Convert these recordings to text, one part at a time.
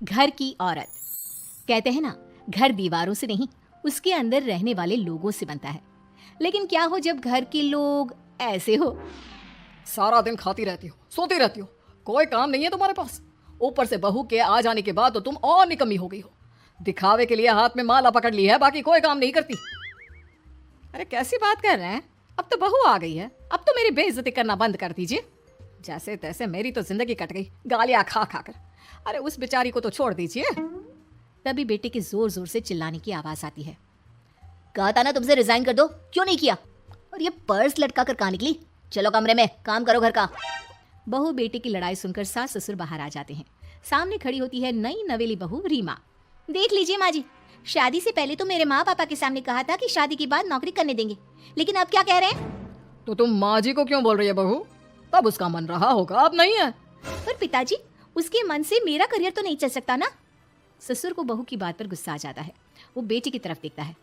घर की औरत। कहते हैं ना, घर दीवारों से नहीं, उसके अंदर रहने वाले लोगों से बनता है। लेकिन क्या हो जब घर के लोग ऐसे हो? सारा दिन खाती रहती हो, सोती रहती हो, कोई काम नहीं है तुम्हारे पास। ऊपर से बहू के आ जाने के बाद तो तुम और निकम्मी हो गई हो। दिखावे के लिए हाथ में माला पकड़ ली है, बाकी कोई काम नहीं करती। अरे कैसी बात कर रहे हैं? अब तो बहू आ गई है, अब तो मेरी बेइज्जती करना बंद कर दीजिए। जैसे तैसे मेरी तो जिंदगी कट गई, गालियां खा खा कर। अरे उस बेचारी को तो छोड़ दीजिए। तभी बेटे के जोर जोर से चिल्लाने की आवाज आती है। कहा था ना तुमसे रिजाइन कर दो, क्यों नहीं किया? और ये पर्स लटका कर कहाँ निकली? चलो कमरे में, काम करो घर का। बहू बेटे की लड़ाई सुनकर सास ससुर बाहर आ जाते हैं। सामने खड़ी होती है नई नवेली बहू रीमा। देख लीजिए माँ जी, शादी से पहले तो मेरे माँ पापा के सामने कहा था कि शादी के बाद नौकरी करने देंगे, लेकिन अब क्या कह रहे हैं? तो तुम माँ जी को क्यों बोल रही है बहू? तब उसका मन रहा होगा, अब नहीं है। पर पिताजी, उसके मन से मेरा करियर तो नहीं चल सकता ना। ससुर को बहू की बात पर गुस्सा आ जाता है। वो बेटी की तरफ देखता है।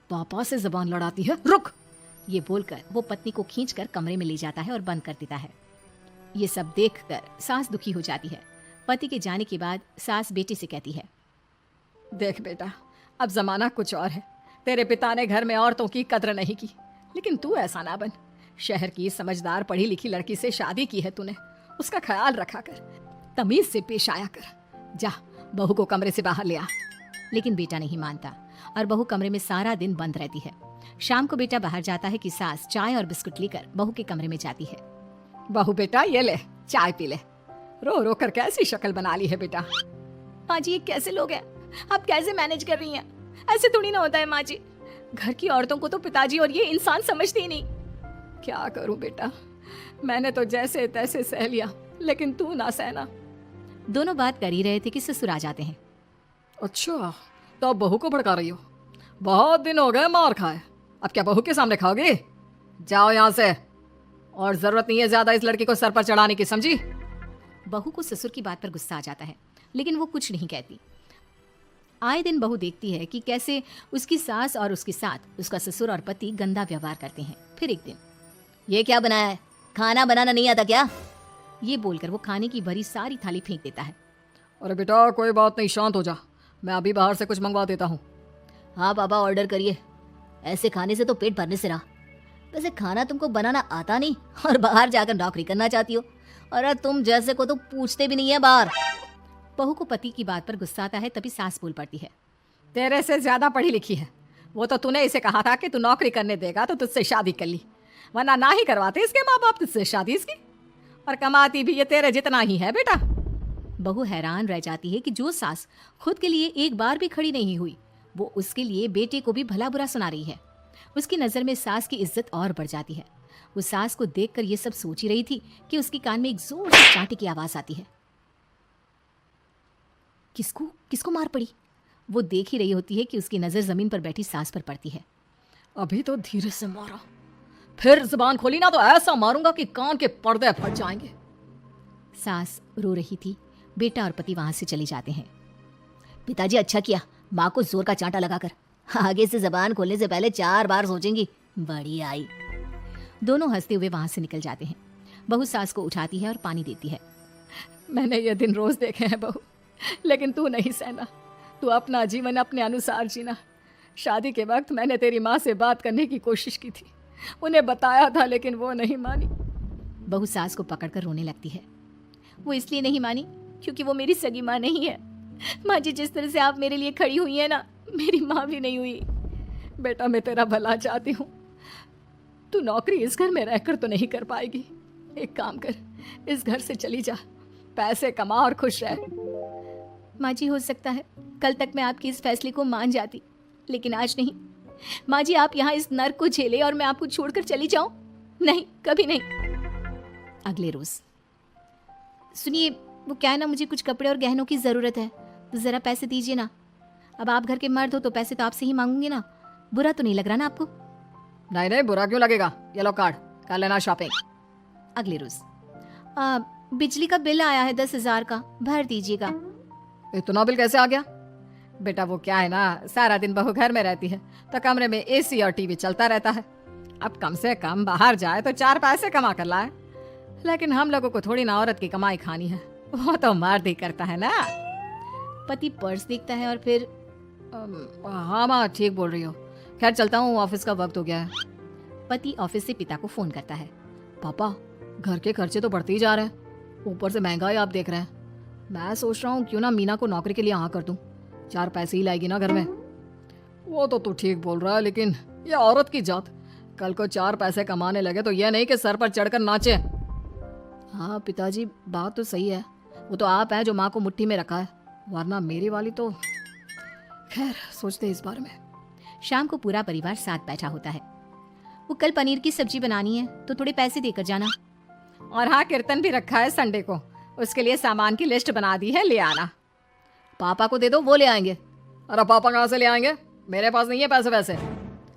पापा से जबान लड़ाती है, रुक। ये बोलकर वो पत्नी को खींचकर कमरे में ले जाता है और बंद कर देता है। ये सब देखकर सास दुखी हो जाती है। पति के जाने के बाद सास बेटी से कहती है, देख बेटा, अब जमाना कुछ और है। तेरे पिता ने घर में औरतों की कद्र नहीं की, लेकिन तू ऐसा ना बन। शहर की समझदार पढ़ी लिखी लड़की से शादी की है तूने, उसका ख्याल रखा कर, तमीज से पेश आया कर। जा, बहू को कमरे से बाहर ले आ। लेकिन बेटा नहीं मानता और बहू कमरे में सारा दिन बंद रहती है। शाम को बेटा बाहर जाता है कि सास चाय और बिस्कुट लेकर बहू के कमरे में जाती है। बहू बेटा ये ले, चाय पी ले। रो रो कर कैसी शक्ल बना ली है बेटा। माँ जी, ये कैसे लोग हैं? आप कैसे मैनेज कर रही हैं? ऐसे थोड़ी ना होता है माँ जी। घर की औरतों को तो पिताजी और ये इंसान समझते ही नहीं। क्या करूं बेटा, मैंने तो जैसे तैसे सह लिया, लेकिन तू ना सहना। दोनों बात कर ही रहे थे कि ससुर आ जाते हैं। अच्छा, तो अब बहू को भड़का रही हो? बहुत दिन हो गए मार खाए, अब क्या बहू के सामने खाओगे? जाओ यहाँ से, और जरूरत नहीं है ज्यादा इस लड़की को सर पर चढ़ाने की, समझी? बहू को ससुर की बात पर गुस्सा आ जाता है, लेकिन वो कुछ नहीं कहती। आए दिन बहू देखती है कि कैसे उसकी सास और उसके साथ उसका ससुर और पति गंदा व्यवहार करते हैं। फिर एक दिन, ये क्या बनाया है? खाना बनाना नहीं आता क्या? ये बोलकर वो खाने की भरी सारी थाली फेंक देता है। अरे बेटा कोई बात नहीं, शांत हो जा, मैं अभी बाहर से कुछ मंगवा देता हूँ। हाँ पापा, ऑर्डर करिए। ऐसे खाने से तो पेट भरने से रहा। वैसे खाना तुमको बनाना आता नहीं और बाहर जाकर नौकरी करना चाहती हो। अरे तुम जैसे को तो पूछते भी नहीं है बाहर। बहू को पति की बात पर गुस्सा आता है, तभी सास बोल पड़ती है। तेरे से ज्यादा पढ़ी लिखी है वो, तो तूने इसे कहा था कि तू नौकरी करने देगा तो तुझसे शादी कर ली, वरना ना ही करवाते इसके माँ बाप तुझसे शादी इसकी। और कमाती भी ये तेरे जितना ही है बेटा। बहू हैरान रह जाती है कि जो सास खुद के लिए एक बार भी खड़ी नहीं हुई, वो उसके लिए बेटे को भी भला बुरा सुना रही है। उसकी नजर में सास की इज्जत और बढ़ जाती है। वो सास को देखकर ये सब सोच ही रही थी कि उसके कान में एक जोर से चांटे की आवाज आती है। किसको किसको मार पड़ी? वो देख ही रही होती है कि उसकी नजर जमीन पर बैठी सास पर पड़ती है। अभी तो धीरे से मारा, फिर जुबान खोली ना तो ऐसा मारूंगा कि कान के पर्दे फट जाएंगे। सास रो रही थी। बेटा और पति वहां से चले जाते हैं। पिताजी अच्छा किया माँ को जोर का चांटा लगाकर, आगे से जबान खोलने से पहले 4 बार सोचेंगी। बड़ी आई। दोनों हंसते हुए वहां से निकल जाते हैं। बहू सास को उठाती है और पानी देती है। मैंने ये दिन रोज देखे हैं बहू, लेकिन तू नहीं सहना। तू अपना जीवन अपने अनुसार जीना। शादी के वक्त मैंने तेरी माँ से बात करने की कोशिश की थी, उन्हें बताया था, लेकिन वो नहीं मानी। बहू सास को पकड़कर रोने लगती है। वो इसलिए नहीं मानी क्योंकि वो मेरी सगी माँ नहीं है। माँ जी, जिस तरह से आप मेरे लिए खड़ी हुई है ना, मेरी माँ भी नहीं हुई। बेटा मैं तेरा भला चाहती हूँ, तू नौकरी इस घर में रहकर तो नहीं कर पाएगी। एक काम कर, इस घर से चली जा, पैसे कमा और खुश रह। माँ जी, हो सकता है कल तक मैं आपके इस फैसले को मान जाती, लेकिन आज नहीं। माँ जी, आप यहाँ इस नर्क को झेले और मैं आपको छोड़कर चली जाऊं? नहीं, कभी नहीं। अगले रोज, सुनिए, वो क्या है ना, मुझे कुछ कपड़े और गहनों की जरूरत है, तो जरा पैसे दीजिए ना। अब आप घर के मर्द हो तो पैसे तो आपसे ही मांगूंगी ना। बुरा तो नहीं लग रहा ना आपको? नहीं नहीं, बुरा क्यों लगेगा। ये लो कार्ड, कर लेना शॉपिंग। अगले रोज, बिजली का बिल आया है 10,000 का, भर दीजिएगा। इतना बिल कैसे आ गया? बेटा वो क्या है ना, सारा दिन बहू घर में रहती है तो कमरे में एसी और टीवी चलता रहता है। अब कम से कम बाहर जाए तो 4 पैसे कमा कर लाए। लेकिन हम लोगों को थोड़ी ना औरत की कमाई खानी है, वो तो मर्द ही करता है ना। पति पर्स देखता है और फिर हाँ माँ, ठीक बोल रही हो। खैर चलता हूँ, ऑफिस का वक्त हो गया है। पति ऑफिस से पिता को फोन करता है। पापा, घर के खर्चे तो बढ़ते ही जा रहे हैं, ऊपर से महंगाई आप देख रहे हैं। मैं सोच रहा हूँ क्यों ना मीना को नौकरी के लिए हाँ कर दूँ, 4 पैसे ही लाएगी ना घर में। वो तो तू ठीक बोल रहा है, लेकिन ये औरत की जात, कल को 4 पैसे कमाने लगे तो यह नहीं कि सर पर चढ़कर नाचे। हाँ पिताजी, बात तो सही है। वो तो आप हैं जो माँ को मुट्ठी में रखा है, वरना मेरी वाली तो। खैर सोचते इस बारे में। शाम को पूरा परिवार साथ बैठा होता है। वो कल पनीर की सब्जी बनानी है तो थोड़े पैसे देकर जाना। और हाँ, कीर्तन भी रखा है संडे को, उसके लिए सामान की लिस्ट बना दी है, ले आना। पापा को दे दो, वो ले आएंगे। अरे पापा कहाँ से ले आएंगे, मेरे पास नहीं है पैसे वैसे।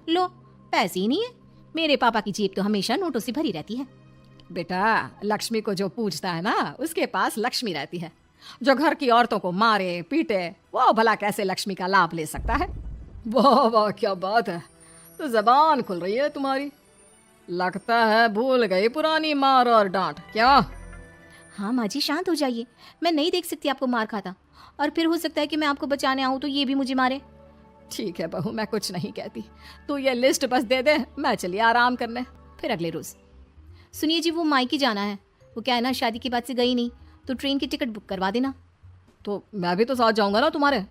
लो, पैसे ही नहीं है? मेरे पापा की जेब तो हमेशा नोटों से भरी रहती है। बेटा, लक्ष्मी को जो पूछता है ना, उसके पास लक्ष्मी रहती है। जो घर की औरतों को मारे पीटे, वो भला कैसे लक्ष्मी का लाभ ले सकता है। वाह वाह, क्या बात है, तो जबान खुल रही है तुम्हारी। लगता है भूल गई पुरानी मार और डांट। क्या? हाँ माँ जी, शांत हो जाइए। मैं नहीं देख सकती आपको मार खाता, और फिर हो सकता है कि मैं आपको बचाने आऊँ तो ये भी मुझे मारे। ठीक है बहू, मैं कुछ नहीं कहती, तू ये लिस्ट बस दे दे, मैं चलिए आराम करने। फिर अगले रोज, सुनिए जी, वो मायके जाना है। वो क्या है ना, शादी के बाद से गई नहीं, तो ट्रेन की टिकट बुक करवा देना। तो मैं भी तो साथ जाऊंगा ना तुम्हारे।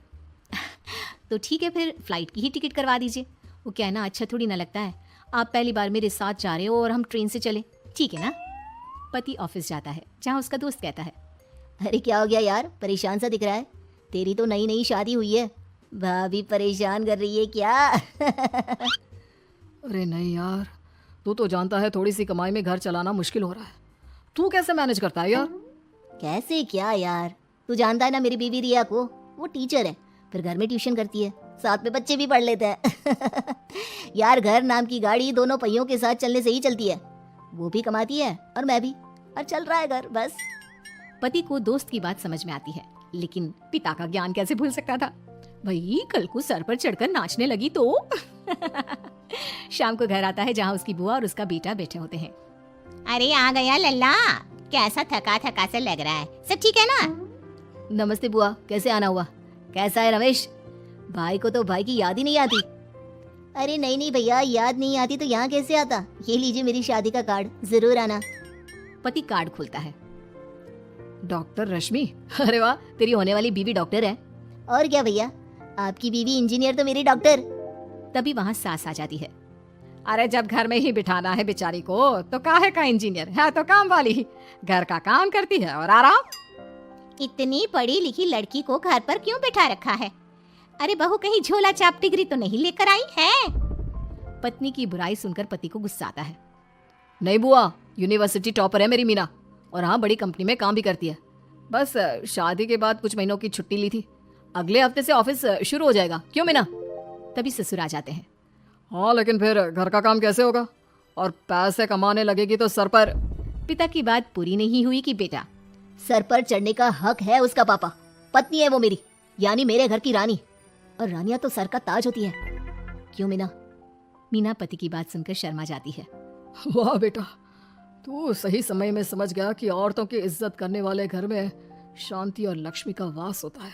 तो ठीक है, फिर फ्लाइट की ही टिकट करवा दीजिए। वो क्या है ना, अच्छा थोड़ी ना लगता है आप पहली बार मेरे साथ जा रहे हो और हम ट्रेन से चले, ठीक है ना। पति ऑफिस जाता है, जहाँ उसका दोस्त कहता है, अरे क्या हो गया यार, परेशान सा दिख रहा है। तेरी तो नई नई शादी हुई है, भाभी परेशान कर रही है क्या? अरे नहीं यार, तू तो जानता है थोड़ी सी कमाई में घर चलाना मुश्किल हो रहा है। तू कैसे मैनेज करता है यार? कैसे क्या यार, तू जानता है ना मेरी बीवी रिया को, वो टीचर है, फिर घर में ट्यूशन करती है, साथ में बच्चे भी पढ़ लेते हैं। यार घर नाम की गाड़ी दोनों पहियों के साथ चलने से ही चलती है। वो भी कमाती है और मैं भी, और चल रहा है घर बस। पति को दोस्त की बात समझ में आती है, लेकिन पिता का ज्ञान कैसे भूल सकता था। भाई कल को सर पर चढ़कर नाचने लगी तो। शाम को घर आता है, जहाँ उसकी बुआ और उसका बेटा बैठे होते हैं। अरे आ गया लल्ला, कैसा थका थका सा लग रहा है, सब ठीक है ना? नमस्ते बुआ, कैसे आना हुआ? कैसा है रमेश? भाई को तो भाई की याद ही नहीं आती। अरे नहीं नहीं भैया, याद नहीं आती तो यहाँ कैसे आता। ये लीजिए मेरी शादी का कार्ड, जरूर आना। पति कार्ड खोलता है। डॉक्टर रश्मि। अरे वाह, तेरी होने वाली बीवी डॉक्टर है। और क्या भैया, आपकी बीवी इंजीनियर तो मेरी डॉक्टर। तभी वहाँ सास आ जाती है। अरे जब घर में ही बिठाना है बेचारी को, तो काहे का इंजीनियर है, तो काम वाली, घर का काम करती है और आराम। इतनी पढ़ी लिखी लड़की को घर पर क्यों बिठा रखा है? अरे बहू कहीं झोला छाप डिग्री तो नहीं लेकर आई है? पत्नी की बुराई सुनकर पति को गुस्सा आता है। नहीं बुआ, यूनिवर्सिटी टॉपर है मेरी मीना, और हाँ बड़ी कंपनी में काम भी करती है। बस शादी के बाद कुछ महीनों की छुट्टी ली थी, अगले हफ्ते से ऑफिस शुरू हो जाएगा। क्यों मीना? तभी ससुर आ जाते हैं। हाँ लेकिन फिर घर का काम कैसे होगा, और पैसे कमाने लगेगी तो सर पर। पिता की बात पूरी नहीं हुई कि बेटा, सर पर चढ़ने का हक है उसका पापा, पत्नी है वो मेरी, यानी मेरे घर की रानी, और रानियां तो सर का ताज होती है। क्यों मीना? मीना पति की बात सुनकर शर्मा जाती है। वाह बेटा, तू सही समय में समझ गया कि औरतों की इज्जत करने वाले घर में शांति और लक्ष्मी का वास होता है।